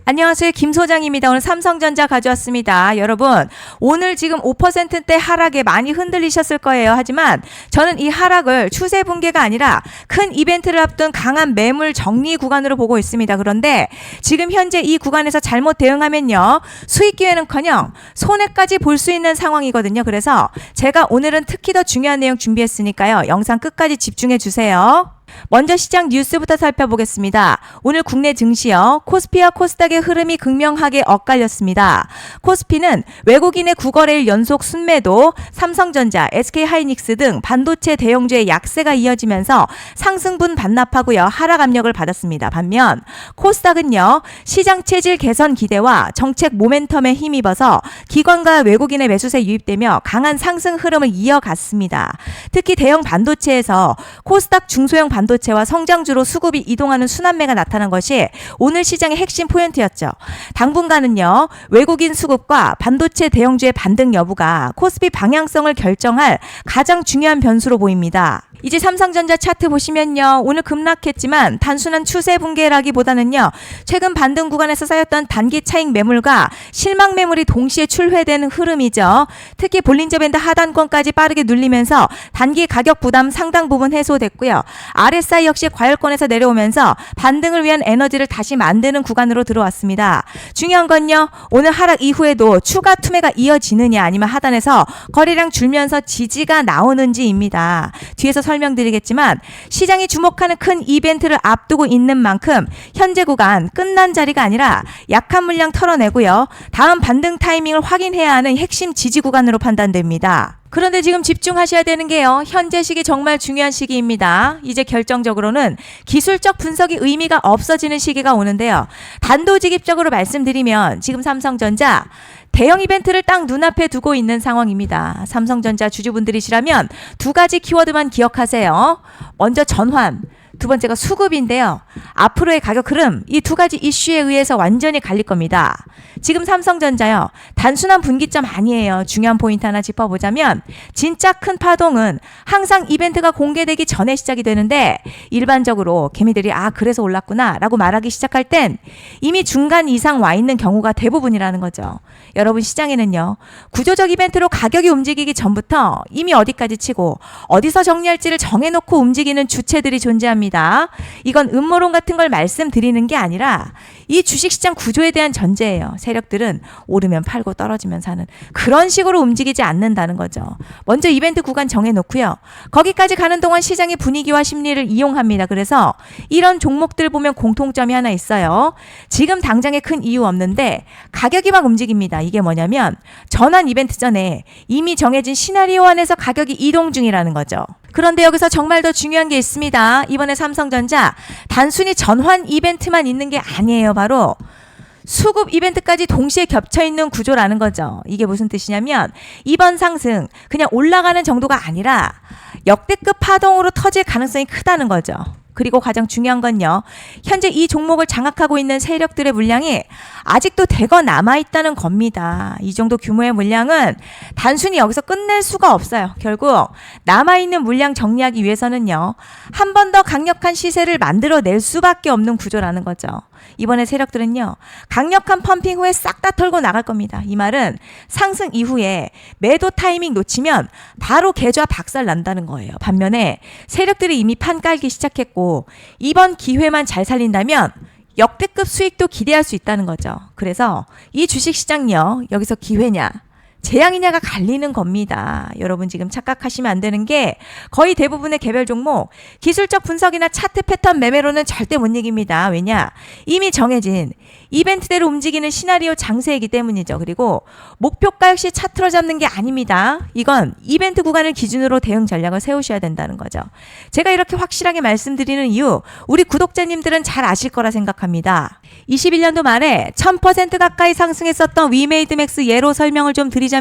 안녕하세요. 김 소장입니다. 오늘 삼성전자 가져왔습니다. 여러분, 오늘 지금 5%대 하락에 많이 흔들리셨을 거예요. 하지만 저는 이 하락을 추세 붕괴가 아니라 큰 이벤트를 앞둔 강한 매물 정리 구간으로 보고 있습니다. 그런데 지금 현재 이 구간에서 잘못 대응하면요, 수익 기회는커녕 손해까지 볼 수 있는 상황이거든요. 그래서 제가 오늘은 특히 더 중요한 내용 준비했으니까요. 영상 끝까지 집중해 주세요. 먼저 시장 뉴스부터 살펴보겠습니다. 오늘 국내 증시요, 코스피와 코스닥의 흐름이 극명하게 엇갈렸습니다. 코스피는 외국인의 9거래일 연속 순매도, 삼성전자, SK하이닉스 등 반도체 대형주의 약세가 이어지면서 상승분 반납하고요, 하락 압력을 받았습니다. 반면 코스닥은요, 시장 체질 개선 기대와 정책 모멘텀에 힘입어서 기관과 외국인의 매수세 유입되며 강한 상승 흐름을 이어갔습니다. 특히 대형 반도체에서 코스닥 중소형 반도체와 성장주로 수급이 이동하는 순환매가 나타난 것이 오늘 시장의 핵심 포인트였죠. 당분간은요, 외국인 수급과 반도체 대형주의 반등 여부가 코스피 방향성을 결정할 가장 중요한 변수로 보입니다. 이제 삼성전자 차트 보시면요, 오늘 급락했지만 단순한 추세 붕괴라기보다는요, 최근 반등 구간에서 쌓였던 단기 차익 매물과 실망 매물이 동시에 출회되는 흐름이죠. 특히 볼린저 밴드 하단권까지 빠르게 눌리면서 단기 가격 부담 상당 부분 해소됐고요. RSI 역시 과열권에서 내려오면서 반등을 위한 에너지를 다시 만드는 구간으로 들어왔습니다. 중요한 건요, 오늘 하락 이후에도 추가 투매가 이어지느냐 아니면 하단에서 거래량 줄면서 지지가 나오는지입니다. 뒤에서 설명드리겠지만 시장이 주목하는 큰 이벤트를 앞두고 있는 만큼 현재 구간 끝난 자리가 아니라 약한 물량 털어내고요, 다음 반등 타이밍을 확인해야 하는 핵심 지지 구간으로 판단됩니다. 그런데 지금 집중하셔야 되는 게요, 현재 시기 정말 중요한 시기입니다. 이제 결정적으로는 기술적 분석이 의미가 없어지는 시기가 오는데요. 단도직입적으로 말씀드리면 지금 삼성전자 대형 이벤트를 딱 눈앞에 두고 있는 상황입니다. 삼성전자 주주분들이시라면 두 가지 키워드만 기억하세요. 먼저 전환, 두 번째가 수급인데요. 앞으로의 가격 흐름, 이 두 가지 이슈에 의해서 완전히 갈릴 겁니다. 지금 삼성전자요, 단순한 분기점 아니에요. 중요한 포인트 하나 짚어보자면 진짜 큰 파동은 항상 이벤트가 공개되기 전에 시작이 되는데, 일반적으로 개미들이 그래서 올랐구나 라고 말하기 시작할 땐 이미 중간 이상 와 있는 경우가 대부분이라는 거죠. 여러분, 시장에는요, 구조적 이벤트로 가격이 움직이기 전부터 이미 어디까지 치고 어디서 정리할지를 정해놓고 움직이는 주체들이 존재합니다. 이건 음모론 같은 걸 말씀드리는 게 아니라 이 주식시장 구조에 대한 전제예요. 세력들은 오르면 팔고 떨어지면 사는 그런 식으로 움직이지 않는다는 거죠. 먼저 이벤트 구간 정해놓고요, 거기까지 가는 동안 시장의 분위기와 심리를 이용합니다. 그래서 이런 종목들 보면 공통점이 하나 있어요. 지금 당장에 큰 이유 없는데 가격이 막 움직입니다. 이게 뭐냐면 전환 이벤트 전에 이미 정해진 시나리오 안에서 가격이 이동 중이라는 거죠. 그런데 여기서 정말 더 중요한 게 있습니다. 이번에 삼성전자 단순히 전환 이벤트만 있는 게 아니에요. 바로 수급 이벤트까지 동시에 겹쳐있는 구조라는 거죠. 이게 무슨 뜻이냐면 이번 상승 그냥 올라가는 정도가 아니라 역대급 파동으로 터질 가능성이 크다는 거죠. 그리고 가장 중요한 건요, 현재 이 종목을 장악하고 있는 세력들의 물량이 아직도 대거 남아있다는 겁니다. 이 정도 규모의 물량은 단순히 여기서 끝낼 수가 없어요. 결국 남아있는 물량 정리하기 위해서는요, 한 번 더 강력한 시세를 만들어낼 수밖에 없는 구조라는 거죠. 이번에 세력들은요, 강력한 펌핑 후에 싹 다 털고 나갈 겁니다. 이 말은 상승 이후에 매도 타이밍 놓치면 바로 계좌 박살 난다는 거예요. 반면에 세력들이 이미 판 깔기 시작했고 이번 기회만 잘 살린다면 역대급 수익도 기대할 수 있다는 거죠. 그래서 이 주식시장요, 여기서 기회냐 재앙이냐가 갈리는 겁니다. 여러분, 지금 착각하시면 안 되는 게 거의 대부분의 개별 종목 기술적 분석이나 차트 패턴 매매로는 절대 못 이깁니다. 왜냐? 이미 정해진 이벤트대로 움직이는 시나리오 장세이기 때문이죠. 그리고 목표가 역시 차트로 잡는 게 아닙니다. 이건 이벤트 구간을 기준으로 대응 전략을 세우셔야 된다는 거죠. 제가 이렇게 확실하게 말씀드리는 이유, 우리 구독자님들은 잘 아실 거라 생각합니다. 21년도 말에 1000% 가까이 상승했었던 위메이드맥스 예로 설명을 좀 드리자면요,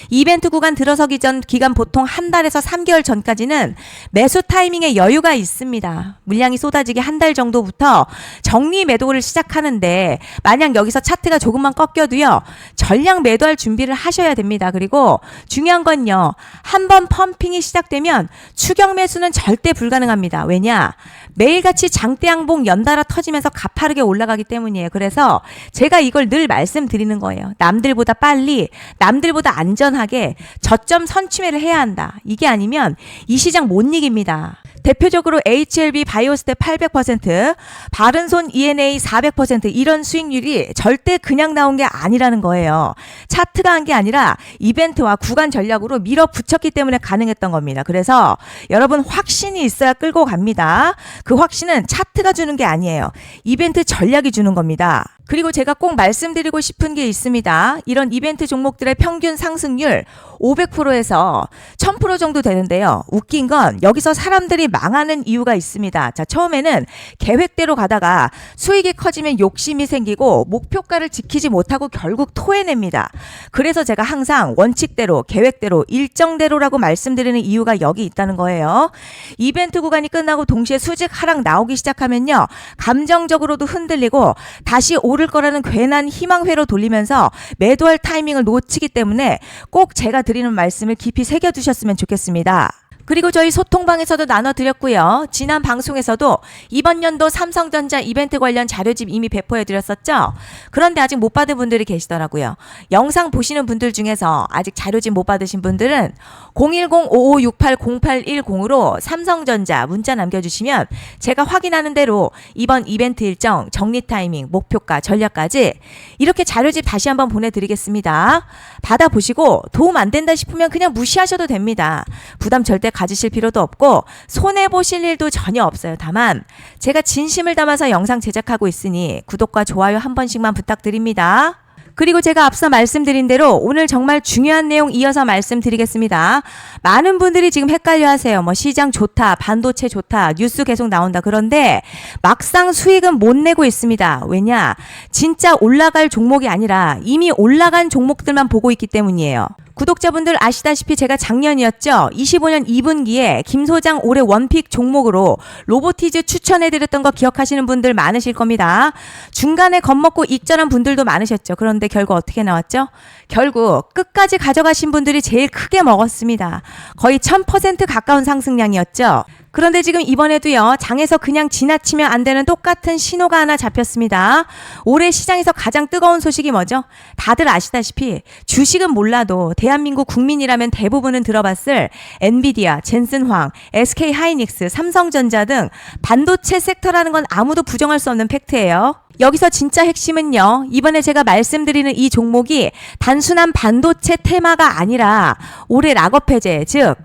이벤트 구간 들어서기 전 기간 보통 한 달에서 3개월 전까지는 매수 타이밍에 여유가 있습니다. 물량이 쏟아지기 한 달 정도부터 정리 매도를 시작하는데, 만약 여기서 차트가 조금만 꺾여도요, 전량 매도할 준비를 하셔야 됩니다. 그리고 중요한 건요, 한번 펌핑이 시작되면 추격 매수는 절대 불가능합니다. 왜냐? 매일같이 장대양봉 연달아 터지면서 가파르게 올라가기 때문이에요. 그래서 제가 이걸 늘 말씀드리는 거예요. 남들보다 빨리, 남들보다 안전하게 저점 선취매를 해야 한다. 이게 아니면 이 시장 못 이깁니다. 대표적으로 HLB 바이오스텝 800%, 바른손 ENA 400% 이런 수익률이 절대 그냥 나온 게 아니라는 거예요. 차트가 한 게 아니라 이벤트와 구간 전략으로 밀어붙였기 때문에 가능했던 겁니다. 그래서 여러분 확신이 있어야 끌고 갑니다. 그 확신은 차트가 주는 게 아니에요. 이벤트 전략이 주는 겁니다. 그리고 제가 꼭 말씀드리고 싶은 게 있습니다. 이런 이벤트 종목들의 평균 상승률 500%에서 1000% 정도 되는데요. 웃긴 건 여기서 사람들이 망하는 이유가 있습니다. 자, 처음에는 계획대로 가다가 수익이 커지면 욕심이 생기고 목표가를 지키지 못하고 결국 토해냅니다. 그래서 제가 항상 원칙대로, 계획대로, 일정대로라고 말씀드리는 이유가 여기 있다는 거예요. 이벤트 구간이 끝나고 동시에 수직 하락 나오기 시작하면요. 감정적으로도 흔들리고 다시 오를 거라는 괜한 희망회로 돌리면서 매도할 타이밍을 놓치기 때문에 꼭 제가 드리는 말씀을 깊이 새겨두셨으면 좋겠습니다. 그리고 저희 소통방에서도 나눠드렸고요. 지난 방송에서도 이번 연도 삼성전자 이벤트 관련 자료집 이미 배포해드렸었죠. 그런데 아직 못 받은 분들이 계시더라고요. 영상 보시는 분들 중에서 아직 자료집 못 받으신 분들은 010-5568-0810으로 삼성전자 문자 남겨주시면 제가 확인하는 대로 이번 이벤트 일정, 정리 타이밍, 목표가, 전략까지 이렇게 자료집 다시 한번 보내드리겠습니다. 받아보시고 도움 안 된다 싶으면 그냥 무시하셔도 됩니다. 부담 절대 가지실 필요도 없고 손해보실 일도 전혀 없어요. 다만 제가 진심을 담아서 영상 제작하고 있으니 구독과 좋아요 한 번씩만 부탁드립니다. 그리고 제가 앞서 말씀드린 대로 오늘 정말 중요한 내용 이어서 말씀드리겠습니다. 많은 분들이 지금 헷갈려 하세요. 시장 좋다, 반도체 좋다, 뉴스 계속 나온다. 그런데 막상 수익은 못 내고 있습니다. 왜냐? 진짜 올라갈 종목이 아니라 이미 올라간 종목들만 보고 있기 때문이에요. 구독자분들 아시다시피 제가 작년이었죠. 25년 2분기에 김 소장 올해 원픽 종목으로 로보티즈 추천해드렸던 거 기억하시는 분들 많으실 겁니다. 중간에 겁먹고 익절한 분들도 많으셨죠. 그런데 결국 어떻게 나왔죠? 결국 끝까지 가져가신 분들이 제일 크게 먹었습니다. 거의 1000% 가까운 상승량이었죠. 그런데 지금 이번에도요. 장에서 그냥 지나치면 안 되는 똑같은 신호가 하나 잡혔습니다. 올해 시장에서 가장 뜨거운 소식이 뭐죠? 다들 아시다시피 주식은 몰라도 대한민국 국민이라면 대부분은 들어봤을 엔비디아, 젠슨황, SK하이닉스, 삼성전자 등 반도체 섹터라는 건 아무도 부정할 수 없는 팩트예요. 여기서 진짜 핵심은요. 이번에 제가 말씀드리는 이 종목이 단순한 반도체 테마가 아니라 올해 락업 해제, 즉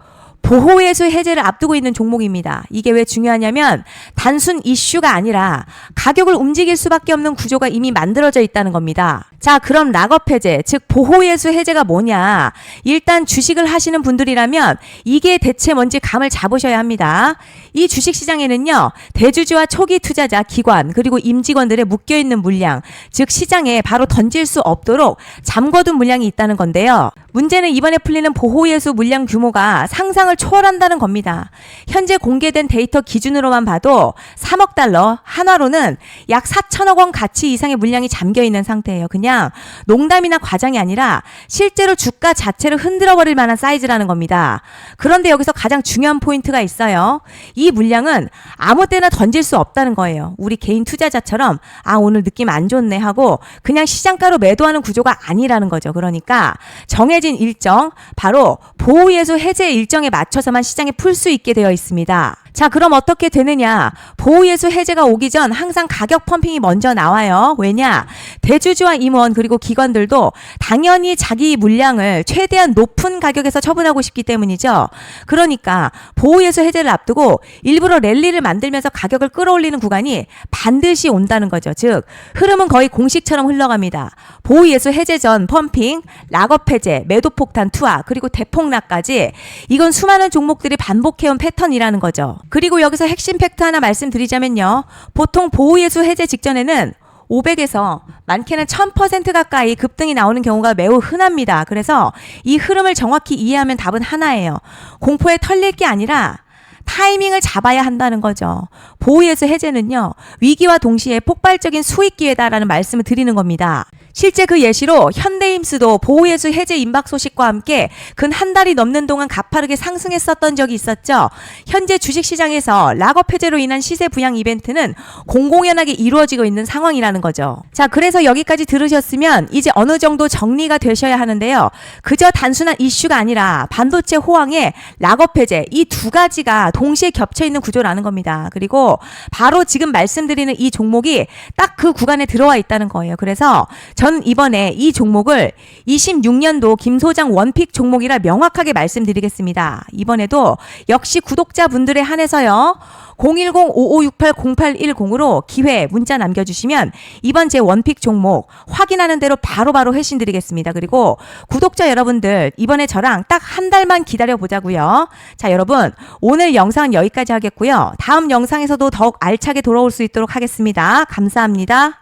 보호예수 해제를 앞두고 있는 종목입니다. 이게 왜 중요하냐면 단순 이슈가 아니라 가격을 움직일 수밖에 없는 구조가 이미 만들어져 있다는 겁니다. 자, 그럼 락업 해제, 즉 보호예수 해제가 뭐냐? 일단 주식을 하시는 분들이라면 이게 대체 뭔지 감을 잡으셔야 합니다. 이 주식시장에는요. 대주주와 초기 투자자, 기관, 그리고 임직원들의 묶여있는 물량, 즉 시장에 바로 던질 수 없도록 잠궈둔 물량이 있다는 건데요. 문제는 이번에 풀리는 보호예수 물량 규모가 상상을 초월한다는 겁니다. 현재 공개된 데이터 기준으로만 봐도 3억 달러, 한화로는 약 4천억 원 가치 이상의 물량이 잠겨있는 상태예요. 그냥 농담이나 과장이 아니라 실제로 주가 자체를 흔들어버릴 만한 사이즈라는 겁니다. 그런데 여기서 가장 중요한 포인트가 있어요. 이 물량은 아무 때나 던질 수 없다는 거예요. 우리 개인 투자자처럼 오늘 느낌 안 좋네 하고 그냥 시장가로 매도하는 구조가 아니라는 거죠. 그러니까 정해진 일정, 바로 보호예수 해제 일정에 맞춰서만 시장에 풀 수 있게 되어 있습니다. 자, 그럼 어떻게 되느냐? 보호예수 해제가 오기 전 항상 가격 펌핑이 먼저 나와요. 왜냐? 대주주와 임원 그리고 기관들도 당연히 자기 물량을 최대한 높은 가격에서 처분하고 싶기 때문이죠. 그러니까 보호예수 해제를 앞두고 일부러 랠리를 만들면서 가격을 끌어올리는 구간이 반드시 온다는 거죠. 즉 흐름은 거의 공식처럼 흘러갑니다. 보호예수 해제 전 펌핑, 락업 해제, 매도 폭탄 투하, 그리고 대폭락까지 이건 수많은 종목들이 반복해온 패턴이라는 거죠. 그리고 여기서 핵심 팩트 하나 말씀드리자면요. 보통 보호예수 해제 직전에는 500에서 많게는 1000% 가까이 급등이 나오는 경우가 매우 흔합니다. 그래서 이 흐름을 정확히 이해하면 답은 하나예요. 공포에 털릴 게 아니라 타이밍을 잡아야 한다는 거죠. 보호예수 해제는요. 위기와 동시에 폭발적인 수익 기회다라는 말씀을 드리는 겁니다. 실제 그 예시로 현대임스도 보호예수 해제 임박 소식과 함께 근 한 달이 넘는 동안 가파르게 상승했었던 적이 있었죠. 현재 주식시장에서 락업 해제로 인한 시세 부양 이벤트는 공공연하게 이루어지고 있는 상황이라는 거죠. 자, 그래서 여기까지 들으셨으면 이제 어느 정도 정리가 되셔야 하는데요. 그저 단순한 이슈가 아니라 반도체 호황에 락업 해제 이 두 가지가 동시에 겹쳐 있는 구조라는 겁니다. 그리고 바로 지금 말씀드리는 이 종목이 딱 그 구간에 들어와 있다는 거예요. 그래서 저는 이번에 이 종목을 26년도 김 소장 원픽 종목이라 명확하게 말씀드리겠습니다. 이번에도 역시 구독자분들에 한해서요. 010-5568-0810으로 기회 문자 남겨주시면 이번 제 원픽 종목 확인하는 대로 바로바로 회신 드리겠습니다. 그리고 구독자 여러분들 이번에 저랑 딱 한 달만 기다려 보자고요. 자, 여러분 오늘 영상은 여기까지 하겠고요. 다음 영상에서도 더욱 알차게 돌아올 수 있도록 하겠습니다. 감사합니다.